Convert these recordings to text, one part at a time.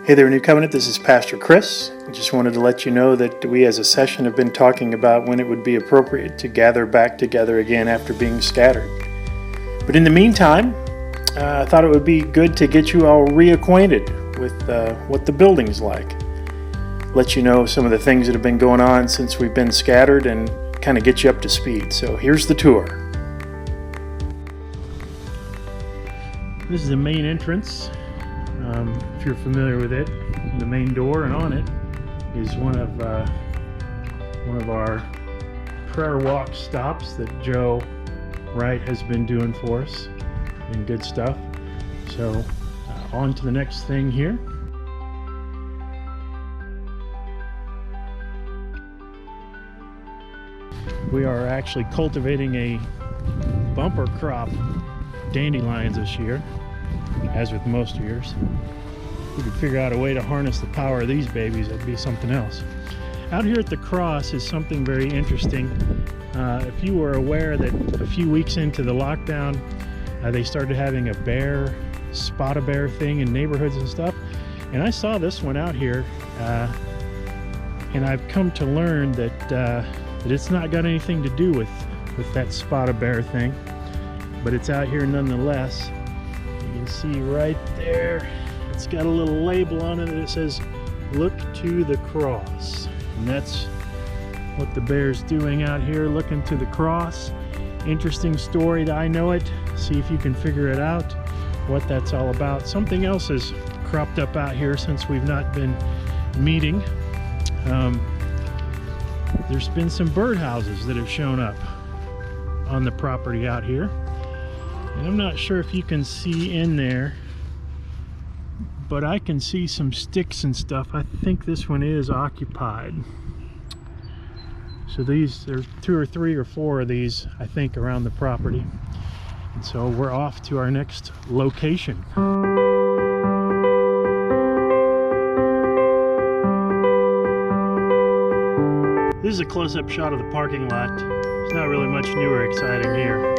Hey there, New Covenant. This is Pastor Chris. I just wanted to let you know that we as a session have been talking about when it would be appropriate to gather back together again after being scattered. But in the meantime, I thought it would be good to get you all reacquainted with what the building's like. Let you know some of the things that have been going on since we've been scattered and kind of get you up to speed. So here's the tour. This is the main entrance. If you're familiar with it, the main door, and on it is one of our prayer walk stops that Joe Wright has been doing for us, and good stuff. So on to the next thing here. We are actually cultivating a bumper crop dandelions this year, as with most years. If we could figure out a way to harness the power of these babies, it'd be something else. Out here at the cross is something very interesting. If you were aware that a few weeks into the lockdown, they started having a spot a bear thing in neighborhoods and stuff. And I saw this one out here, and I've come to learn that it's not got anything to do with that spot a bear thing, but it's out here nonetheless. You can see right there, it's got a little label on it that says, "Look to the cross." And that's what the bear's doing out here, looking to the cross. Interesting story. I know it. See if you can figure it out, what that's all about. Something else has cropped up out here since we've not been meeting. There's been some birdhouses that have shown up on the property out here. And I'm not sure if you can see in there, but I can see some sticks and stuff. I think this one is occupied. So there's 2 or 3 or 4 of these, I think, around the property. And so we're off to our next location. This is a close-up shot of the parking lot. There's not really much new or exciting here.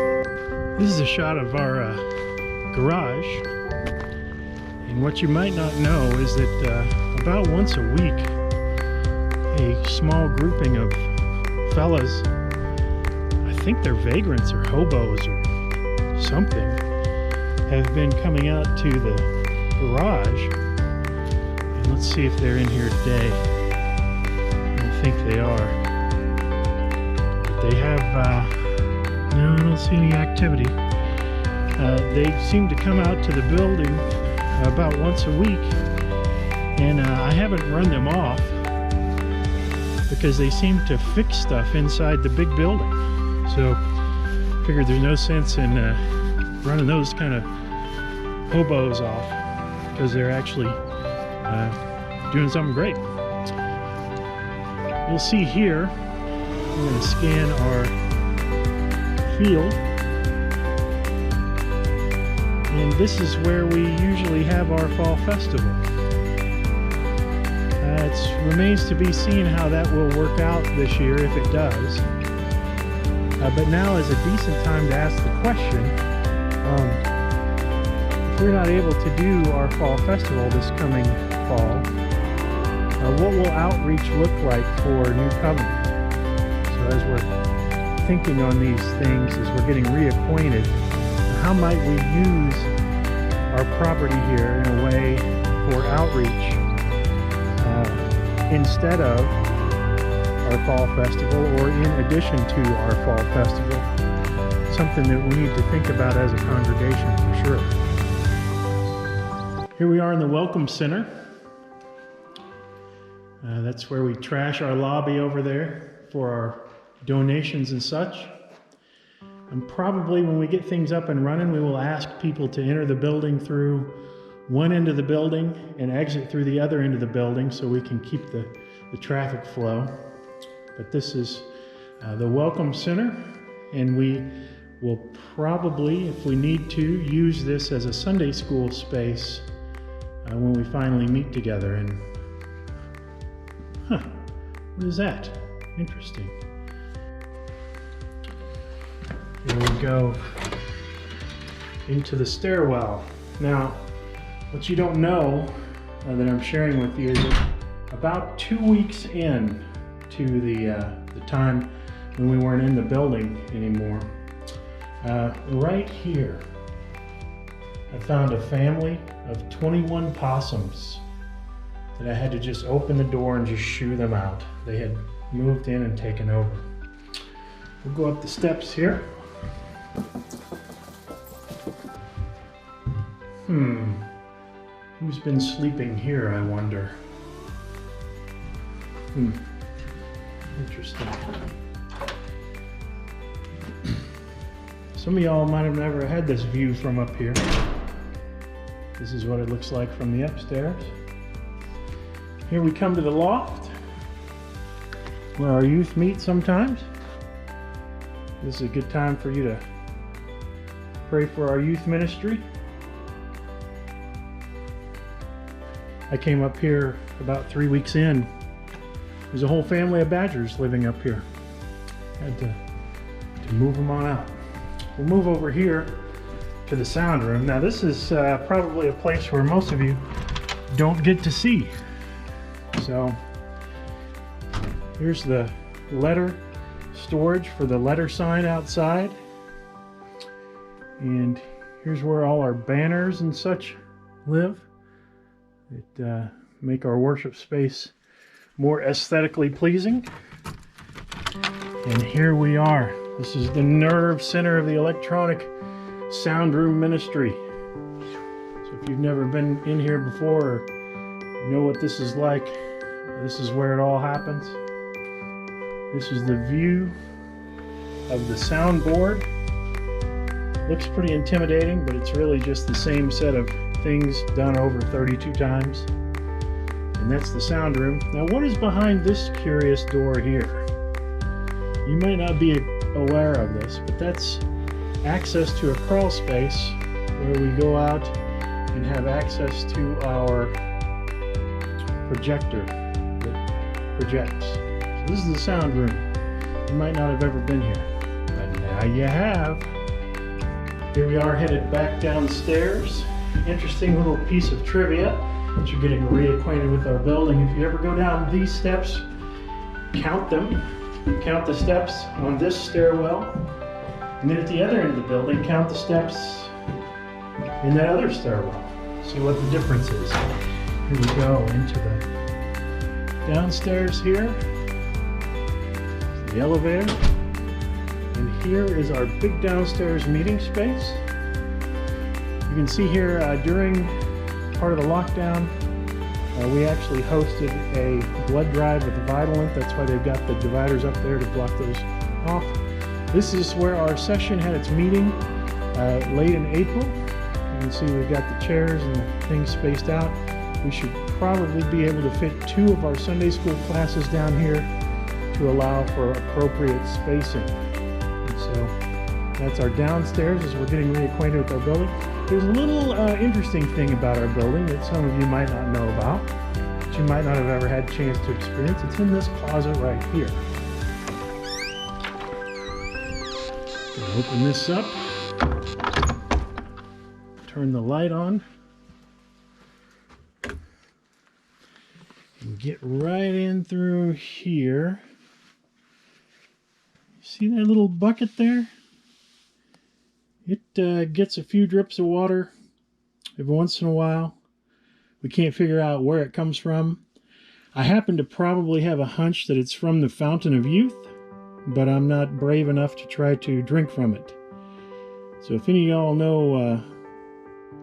This is a shot of our garage. And what you might not know is that about once a week, a small grouping of fellas, I think they're vagrants or hobos or something, have been coming out to the garage. And let's see if they're in here today. I think they are. But they have, no, I don't see any activity. They seem to come out to the building about once a week, and I haven't run them off because they seem to fix stuff inside the big building. So I figured there's no sense in running those kind of hobos off, because they're actually doing something great. You'll see here, I'm going to scan our field, and this is where we usually have our fall festival. It remains to be seen how that will work out this year, if it does. But now is a decent time to ask the question, if we're not able to do our fall festival this coming fall, what will outreach look like for New Covenant? So as we're thinking on these things, as we're getting reacquainted, how might we use our property here in a way for outreach instead of our fall festival, or in addition to our fall festival? Something that we need to think about as a congregation for sure. Here we are in the Welcome Center. That's where we trash our lobby over there for our donations and such. And probably when we get things up and running, we will ask people to enter the building through one end of the building and exit through the other end of the building, so we can keep the traffic flow. But this is the Welcome Center, and we will probably, if we need to, use this as a Sunday school space when we finally meet together. And what is that? Interesting. Here we go into the stairwell. Now, what you don't know that I'm sharing with you is that about 2 weeks in to the time when we weren't in the building anymore, right here, I found a family of 21 possums that I had to just open the door and just shoo them out. They had moved in and taken over. We'll go up the steps here. Who's been sleeping here, I wonder? Interesting. Some of y'all might have never had this view from up here. This is what it looks like from the upstairs. Here we come to the loft, where our youth meet sometimes. This is a good time for you to pray for our youth ministry. I came up here about 3 weeks in. There's a whole family of badgers living up here. Had to move them on out. We'll move over here to the sound room. Now this is probably a place where most of you don't get to see. So here's the letter storage for the letter sign outside. And here's where all our banners and such live. It make our worship space more aesthetically pleasing. And here we are. This is the nerve center of the electronic sound room ministry. So if you've never been in here before or know what this is like, this is where it all happens. This is the view of the soundboard. Looks pretty intimidating, but it's really just the same set of things done over 32 times. And that's the sound room. Now what is behind this curious door here? You might not be aware of this, but that's access to a crawl space where we go out and have access to our projector that projects. So this is the sound room. You might not have ever been here, but now you have. Here we are headed back downstairs. Interesting little piece of trivia that you're getting reacquainted with our building. If you ever go down these steps, count them. Count the steps on this stairwell, and then at the other end of the building, count the steps in that other stairwell. See what the difference is. Here we go into the downstairs here, the elevator, and here is our big downstairs meeting space. You can see here during part of the lockdown, we actually hosted a blood drive with the Vitalent. That's why they've got the dividers up there to block those off. This is where our session had its meeting late in April. You can see we've got the chairs and the things spaced out. We should probably be able to fit 2 of our Sunday school classes down here to allow for appropriate spacing. And so that's our downstairs as we're getting reacquainted with our building. There's a little interesting thing about our building that some of you might not know about, that you might not have ever had a chance to experience. It's in this closet right here. Open this up, turn the light on, and get right in through here. See that little bucket there? It gets a few drips of water every once in a while. We can't figure out where it comes from. I happen to probably have a hunch that it's from the Fountain of Youth, but I'm not brave enough to try to drink from it. So if any of y'all know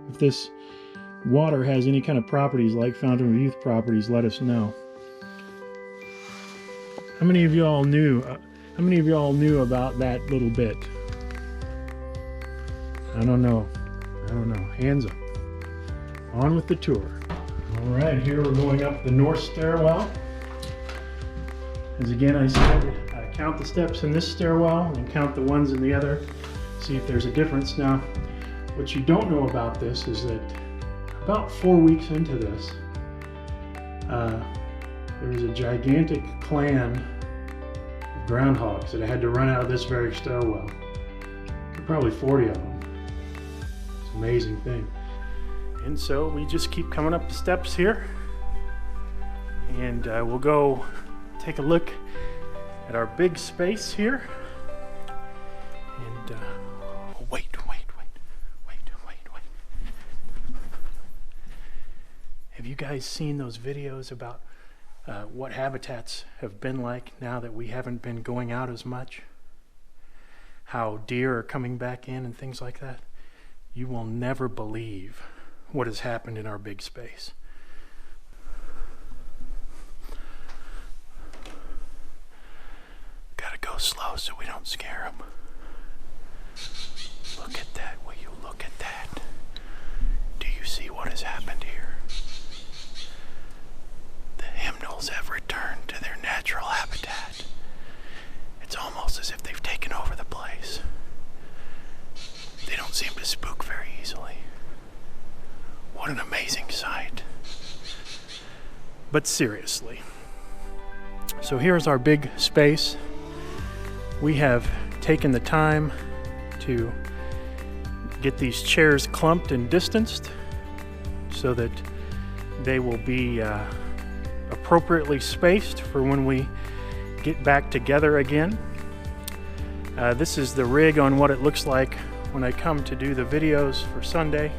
if this water has any kind of properties like Fountain of Youth properties, let us know. How many of y'all knew? How many of y'all knew about that little bit? I don't know. Hands up. On with the tour. All right, here we're going up the north stairwell. As again I said, count the steps in this stairwell and count the ones in the other. See if there's a difference. Now, what you don't know about this is that about 4 weeks into this, there was a gigantic clan of groundhogs that had to run out of this very stairwell. There were probably 40 of them. It's an amazing thing. And so we just keep coming up the steps here, and we'll go take a look at our big space here. And wait. Have you guys seen those videos about what habitats have been like now that we haven't been going out as much? How deer are coming back in and things like that? You will never believe what has happened in our big space. Gotta go slow so we don't scare them. Look at that, will you look at that? Do you see what has happened here? The hymnals have returned to their natural habitat. It's almost as if they've taken over the place. They don't seem to spook very easily. What an amazing sight. But seriously, so here's our big space. We have taken the time to get these chairs clumped and distanced so that they will be appropriately spaced for when we get back together again. This is the rig on what it looks like when I come to do the videos for Sunday.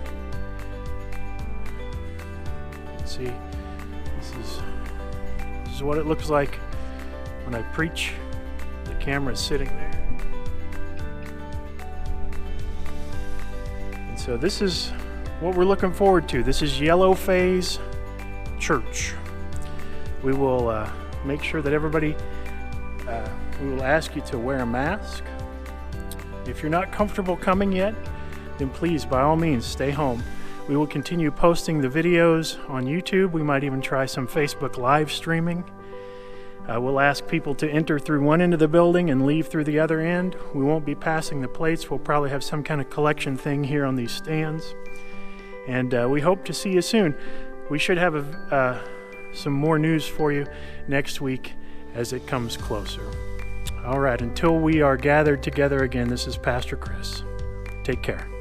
Let's see, this is what it looks like when I preach. The camera's sitting there. And so this is what we're looking forward to. This is Yellow Phase Church. We will make sure that everybody, we will ask you to wear a mask. If you're not comfortable coming yet, then please, by all means, stay home. We will continue posting the videos on YouTube. We might even try some Facebook live streaming. We'll ask people to enter through one end of the building and leave through the other end. We won't be passing the plates. We'll probably have some kind of collection thing here on these stands. And we hope to see you soon. We should have some more news for you next week as it comes closer. All right, until we are gathered together again, this is Pastor Chris. Take care.